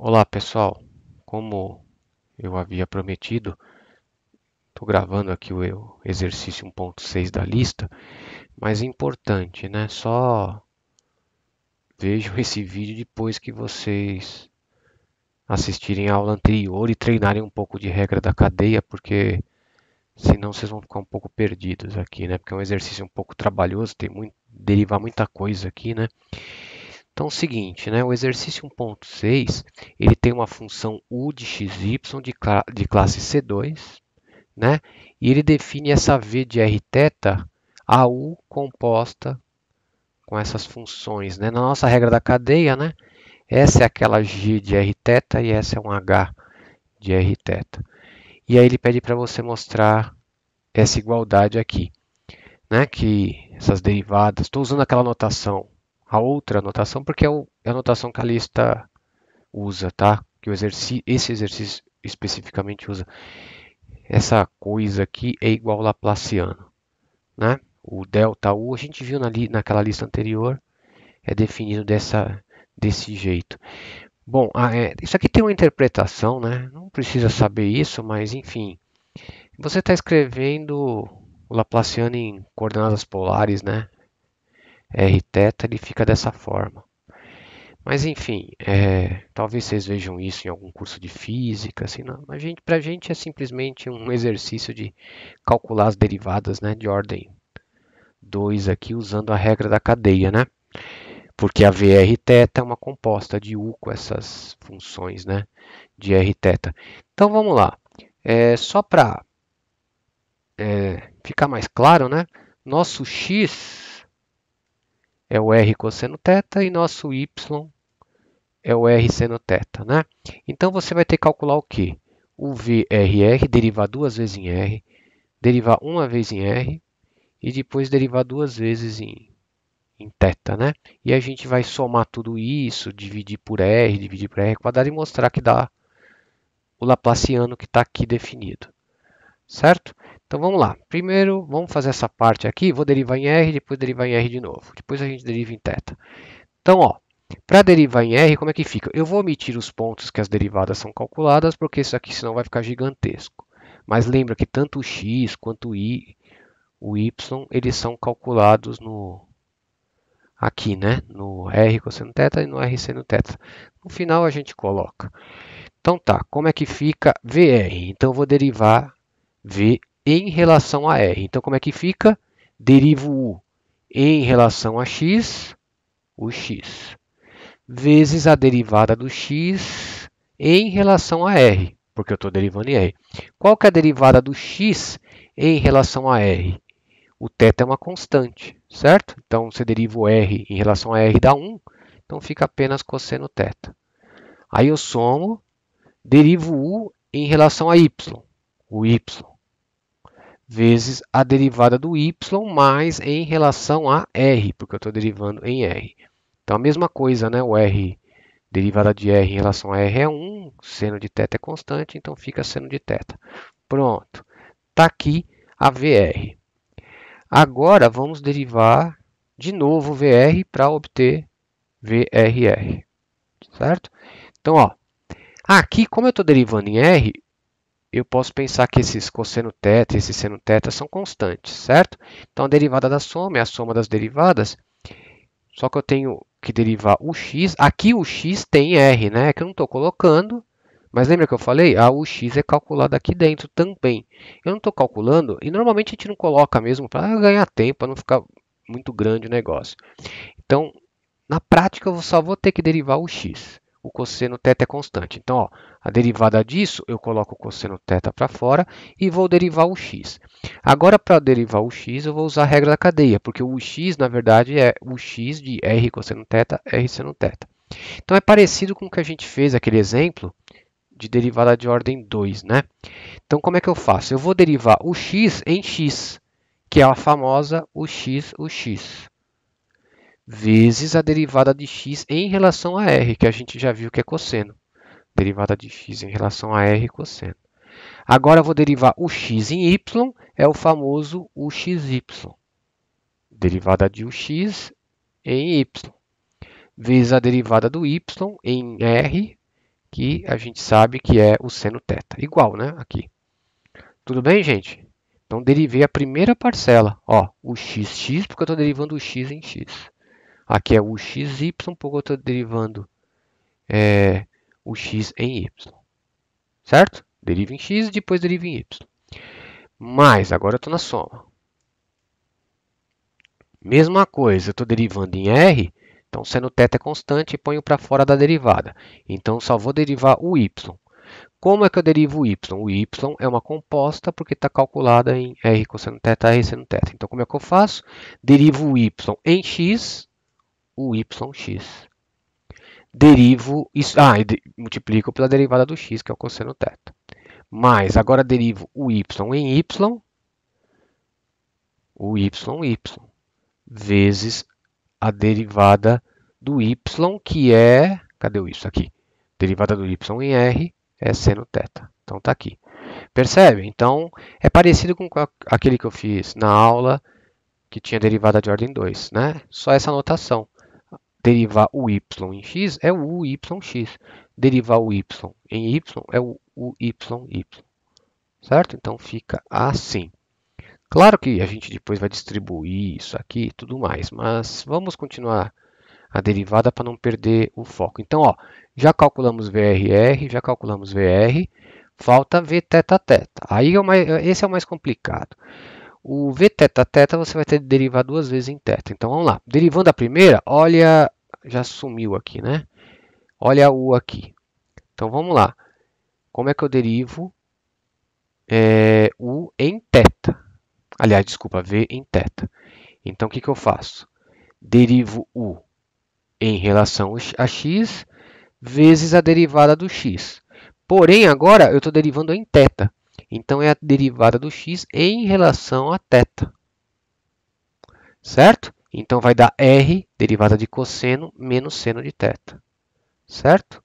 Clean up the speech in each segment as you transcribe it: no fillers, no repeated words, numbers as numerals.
Olá pessoal, como eu havia prometido, estou gravando aqui o exercício 1.6 da lista, mas é importante, né? Só vejam esse vídeo depois que vocês assistirem a aula anterior e treinarem um pouco de regra da cadeia, porque senão vocês vão ficar um pouco perdidos aqui, né? Porque é um exercício um pouco trabalhoso, tem muito, derivar muita coisa aqui, né? Então é o seguinte, né? O exercício 1.6 ele tem uma função u de xy de classe C2, né? E ele define essa v de r θ a u composta com essas funções, né? Na nossa regra da cadeia, né? Essa é aquela g de r θ e essa é um h de r θ. E aí ele pede para você mostrar essa igualdade aqui, né? Que essas derivadas, estou usando aquela notação, a outra notação, porque é a notação que a lista usa, tá? Que esse exercício especificamente usa. Essa coisa aqui é igual ao Laplaciano, né? O ΔU, a gente viu naquela lista anterior, é definido desse jeito. Bom, isso aqui tem uma interpretação, né? Não precisa saber isso, mas enfim. Você está escrevendo o Laplaciano em coordenadas polares, né? R θ, ele fica dessa forma. Mas enfim, talvez vocês vejam isso em algum curso de física, assim, não. Para a gente é simplesmente um exercício de calcular as derivadas, né, de ordem 2 aqui usando a regra da cadeia, né? Porque a VRθ é uma composta de U com essas funções, né, de Rθ. Então vamos lá. Só para ficar mais claro, né? Nosso x é o R cosseno θ e nosso y é o R seno θ, né? Então você vai ter que calcular o quê? O VRR, derivar duas vezes em R, derivar uma vez em R e depois derivar duas vezes em θ, né? E a gente vai somar tudo isso, dividir por R quadrado e mostrar que dá o Laplaciano que está aqui definido, certo? Então vamos lá. Primeiro vamos fazer essa parte aqui, vou derivar em R, depois derivar em R de novo. Depois a gente deriva em θ. Então, ó, para derivar em R, como é que fica? Eu vou omitir os pontos que as derivadas são calculadas, porque isso aqui senão vai ficar gigantesco. Mas lembra que tanto o x quanto o y, eles são calculados aqui, né? No R cosseno θ e no R seno θ. No final a gente coloca. Então tá, como é que fica VR? Então eu vou derivar V em relação a R. Então como é que fica? Derivo U em relação a X, o X, vezes a derivada do X em relação a R, porque eu estou derivando em R. Qual que é a derivada do X em relação a R? O θ é uma constante, certo? Então, você deriva o R em relação a R dá 1, então fica apenas cosseno θ. Aí eu somo, derivo U em relação a Y, o Y, vezes a derivada do Y mais em relação a R, porque eu estou derivando em R. Então, a mesma coisa, né? O R, derivada de R em relação a R é 1, seno de θ é constante, então fica seno de θ. Pronto. Está aqui a VR. Agora vamos derivar de novo VR para obter VRR, certo? Então, ó, aqui como eu estou derivando em R, eu posso pensar que esses cosseno θ e esse seno θ são constantes, certo? Então, a derivada da soma é a soma das derivadas, só que eu tenho que derivar o x. Aqui o x tem R, né? É que eu não estou colocando, mas lembra que eu falei? O x é calculado aqui dentro também. Eu não estou calculando, e normalmente a gente não coloca mesmo para ganhar tempo, para não ficar muito grande o negócio. Então, na prática, eu só vou ter que derivar o x. O cosseno θ é constante. Então, ó, a derivada disso, eu coloco o cosseno θ para fora e vou derivar o x. Agora, para derivar o x, eu vou usar a regra da cadeia, porque o x, na verdade, é o x de r cosseno θ, r seno θ. Então, é parecido com o que a gente fez, aquele exemplo de derivada de ordem 2, né? Então, como é que eu faço? Eu vou derivar o x em x, que é a famosa o x, vezes a derivada de x em relação a r, que a gente já viu que é cosseno. Derivada de x em relação a r, cosseno. Agora eu vou derivar o x em y, é o famoso uxy. Derivada de ux em y, vezes a derivada do y em r, que a gente sabe que é o seno θ. Igual, né? Aqui. Tudo bem, gente? Então, derivei a primeira parcela. Ó, o x, porque eu estou derivando o x em x. Aqui é o xy, porque eu estou derivando o x em y. Certo? Deriva em x e depois deriva em y. Mas, agora eu estou na soma. Mesma coisa, eu estou derivando em r, então seno θ é constante e ponho para fora da derivada. Então, só vou derivar o y. Como é que eu derivo o y? O y é uma composta porque está calculada em r cosseno θ, r seno θ. Então, como é que eu faço? Derivo o y em x, o yx. Derivo isso, multiplico pela derivada do x, que é o cosseno θ. Mas, agora derivo o y em y, o y, vezes a derivada do y, que é... Cadê o y? Aqui. Derivada do y em r é seno θ. Então, está aqui. Percebe? Então, é parecido com aquele que eu fiz na aula, que tinha derivada de ordem 2, né? Só essa notação. Derivar o y em x é o uyx. Derivar o y em y é o uyy. Certo? Então, fica assim. Claro que a gente depois vai distribuir isso aqui e tudo mais, mas vamos continuar a derivada para não perder o foco. Então, ó, já calculamos VRR, já calculamos VR, falta Vθθ. Aí esse é o mais complicado. O Vθθ você vai ter que derivar duas vezes em θ. Então, vamos lá. Derivando a primeira, olha, já sumiu aqui, né? Olha a U aqui. Então, vamos lá. Como é que eu derivo U em θ? Aliás, desculpa, V em θ. Então, o que eu faço? Derivo U em relação a x vezes a derivada do x. Porém, agora eu estou derivando em θ. Então, é a derivada do x em relação a θ. Certo? Então, vai dar r, derivada de cosseno, menos seno de θ. Certo?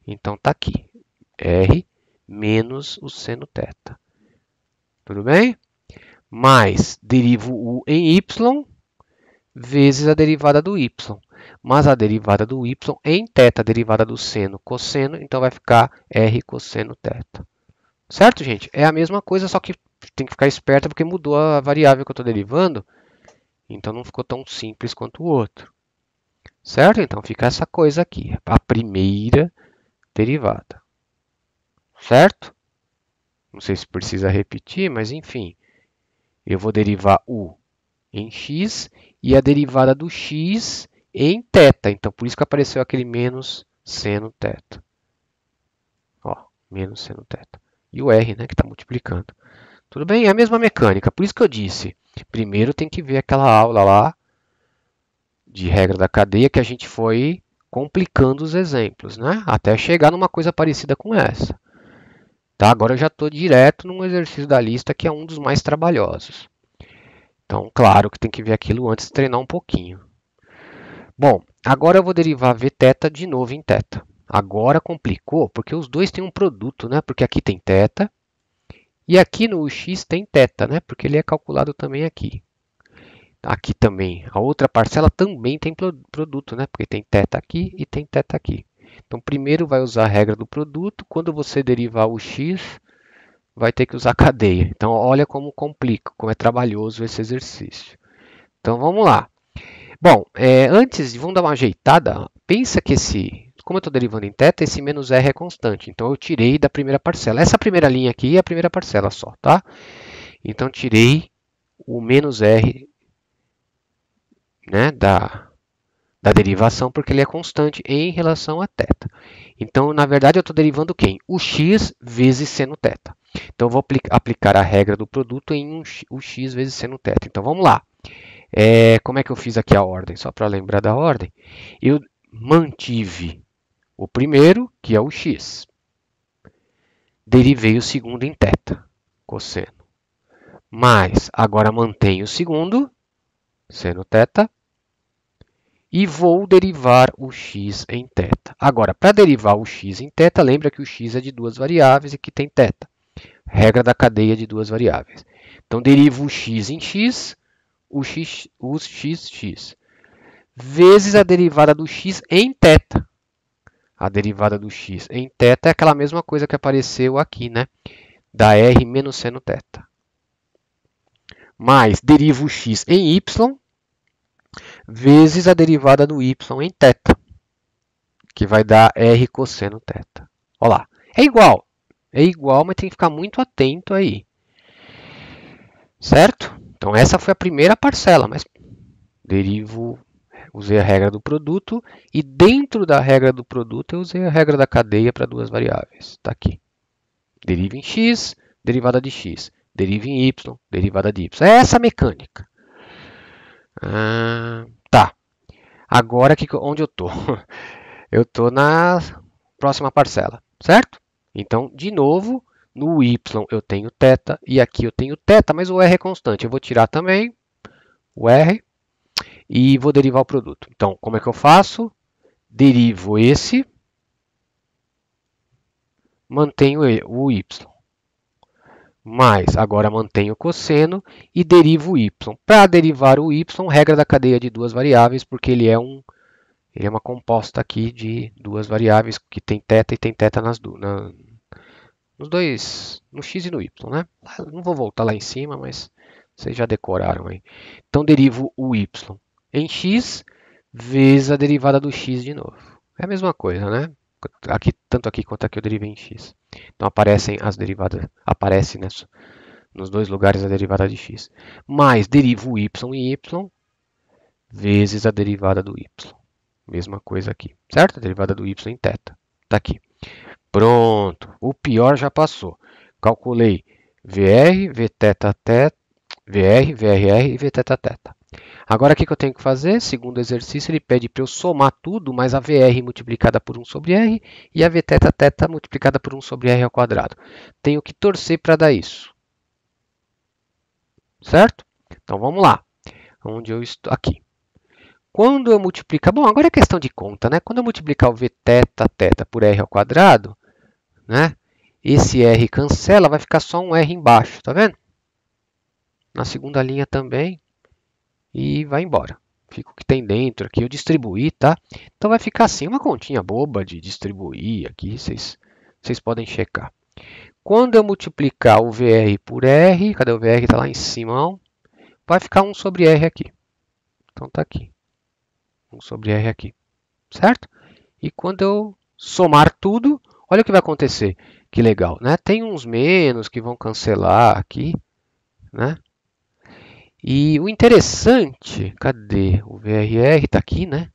Então, está aqui. R menos o seno θ. Tudo bem? Mais, derivo u em y vezes a derivada do y. Mas a derivada do y em θ, a derivada do seno, cosseno, então vai ficar r cosseno θ. Certo, gente? É a mesma coisa, só que tem que ficar esperto porque mudou a variável que eu estou derivando. Então não ficou tão simples quanto o outro. Certo? Então fica essa coisa aqui, a primeira derivada. Certo? Não sei se precisa repetir, mas enfim. Eu vou derivar u em x e a derivada do x em θ. Então, por isso que apareceu aquele menos seno θ. Ó, menos seno θ. E o r, né, que está multiplicando. Tudo bem? É a mesma mecânica. Por isso que eu disse, primeiro tem que ver aquela aula lá de regra da cadeia que a gente foi complicando os exemplos, né? Até chegar numa coisa parecida com essa. Tá? Agora eu já estou direto num exercício da lista que é um dos mais trabalhosos. Então, claro que tem que ver aquilo antes de treinar um pouquinho. Bom, agora eu vou derivar Vθ de novo em θ. Agora complicou, porque os dois têm um produto, né? Porque aqui tem θ e aqui no x tem θ, né? Porque ele é calculado também aqui. Aqui também, a outra parcela também tem produto, né? Porque tem θ aqui e tem θ aqui. Então, primeiro vai usar a regra do produto. Quando você derivar o x, vai ter que usar a cadeia. Então, olha como complica, como é trabalhoso esse exercício. Então, vamos lá. Bom, vamos dar uma ajeitada. Pensa que como eu estou derivando em θ, esse menos r é constante. Então, eu tirei da primeira parcela. Essa primeira linha aqui é a primeira parcela só, tá? Então, tirei o menos r, né, da derivação, porque ele é constante em relação a θ. Então, na verdade, eu estou derivando quem? O x vezes seno θ. Então, eu vou aplicar a regra do produto em o x vezes seno θ. Então, vamos lá. Como é que eu fiz aqui a ordem? Só para lembrar da ordem. Eu mantive o primeiro, que é o x. Derivei o segundo em θ, cosseno. Mas, agora mantenho o segundo, seno θ. E vou derivar o x em θ. Agora, para derivar o x em θ, lembra que o x é de duas variáveis e que tem θ. Regra da cadeia de duas variáveis. Então, derivo o x em x, o x, vezes a derivada do x em θ. a derivada do x em θ é aquela mesma coisa que apareceu aqui, né? Da r menos seno θ. Mais derivo o x em y vezes a derivada do y em θ, que vai dar r cosseno θ. Olha lá, é igual, mas tem que ficar muito atento aí. Certo? Então essa foi a primeira parcela, mas usei a regra do produto e dentro da regra do produto eu usei a regra da cadeia para duas variáveis. Está aqui. Deriva em x, derivada de x. Deriva em y, derivada de y. É essa a mecânica. Tá. Agora onde eu estou? Eu estou na próxima parcela, certo? Então, de novo, no y eu tenho θ e aqui eu tenho θ, mas o r é constante. Eu vou tirar também o r e vou derivar o produto. Então, como é que eu faço? Derivo esse, mantenho o y. Mas agora mantenho o cosseno e derivo o y. Para derivar o y, regra da cadeia de duas variáveis, porque ele é uma composta aqui de duas variáveis que tem θ e tem θ nos dois, no x e no y, né? Não vou voltar lá em cima, mas vocês já decoraram aí. Então derivo o y em x vezes a derivada do x de novo. É a mesma coisa, né? Aqui, tanto aqui quanto aqui eu derivei em x. Então aparecem as derivadas, aparece nos dois lugares a derivada de x. Mais derivo o y em y vezes a derivada do y. Mesma coisa aqui, certo? A derivada do y em θ. Está aqui. Pronto. O pior já passou. Calculei VR, Vθ, VR, VRR e Vθ. Agora o que eu tenho que fazer? Segundo exercício, ele pede para eu somar tudo, mais a VR multiplicada por 1 sobre R e a Vθ multiplicada por 1 sobre R ao quadrado. Tenho que torcer para dar isso. Certo? Então vamos lá. Onde eu estou? Aqui. Quando eu multiplicar... Bom, agora é questão de conta, né? Quando eu multiplicar o Vθ por R ao quadrado, né? Esse R cancela, vai ficar só um R embaixo, tá vendo? Na segunda linha também. E vai embora. Fica o que tem dentro aqui, eu distribuí, tá? Então vai ficar assim, uma continha boba de distribuir aqui, vocês podem checar. Quando eu multiplicar o VR por R, cadê o VR? Está lá em cima, ó, vai ficar 1 sobre R aqui. Então tá aqui. 1 sobre R aqui, certo? E quando eu somar tudo, olha o que vai acontecer. Que legal, né? Tem uns menos que vão cancelar aqui, né? E o interessante, cadê? O VRR está aqui, né?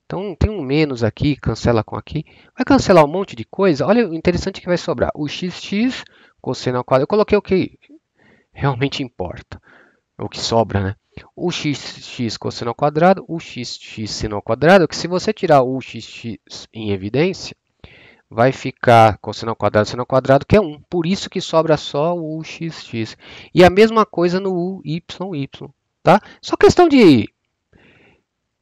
Então tem um menos aqui, cancela com aqui. Vai cancelar um monte de coisa. Olha o interessante que vai sobrar. O xx, cosseno ao quadrado. Eu coloquei o que realmente importa. O que sobra, né? O xx cosseno ao quadrado, o xx seno ao quadrado, que se você tirar o xx em evidência, vai ficar cosseno ao quadrado, seno ao quadrado, que é 1. Por isso que sobra só o xx. E a mesma coisa no y, tá? Só questão de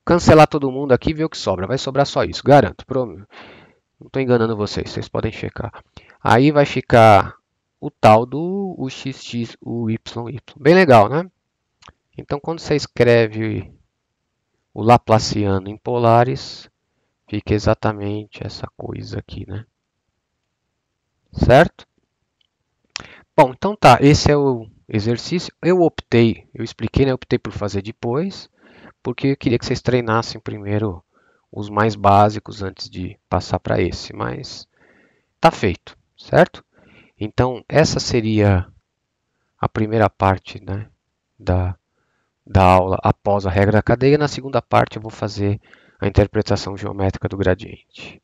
cancelar todo mundo aqui e ver o que sobra. Vai sobrar só isso, garanto. Não estou enganando vocês podem checar. Aí vai ficar o tal do xx, o y. Bem legal, né? Então, quando você escreve o Laplaciano em polares, fica exatamente essa coisa aqui, né? Certo? Bom, então tá, esse é o exercício. Eu expliquei, né? Eu optei por fazer depois, porque eu queria que vocês treinassem primeiro os mais básicos antes de passar para esse, mas tá feito, certo? Então, essa seria a primeira parte, né, da aula após a regra da cadeia. Na segunda parte eu vou fazer a interpretação geométrica do gradiente,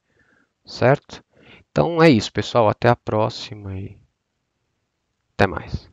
certo? Então é isso, pessoal. Até a próxima e até mais.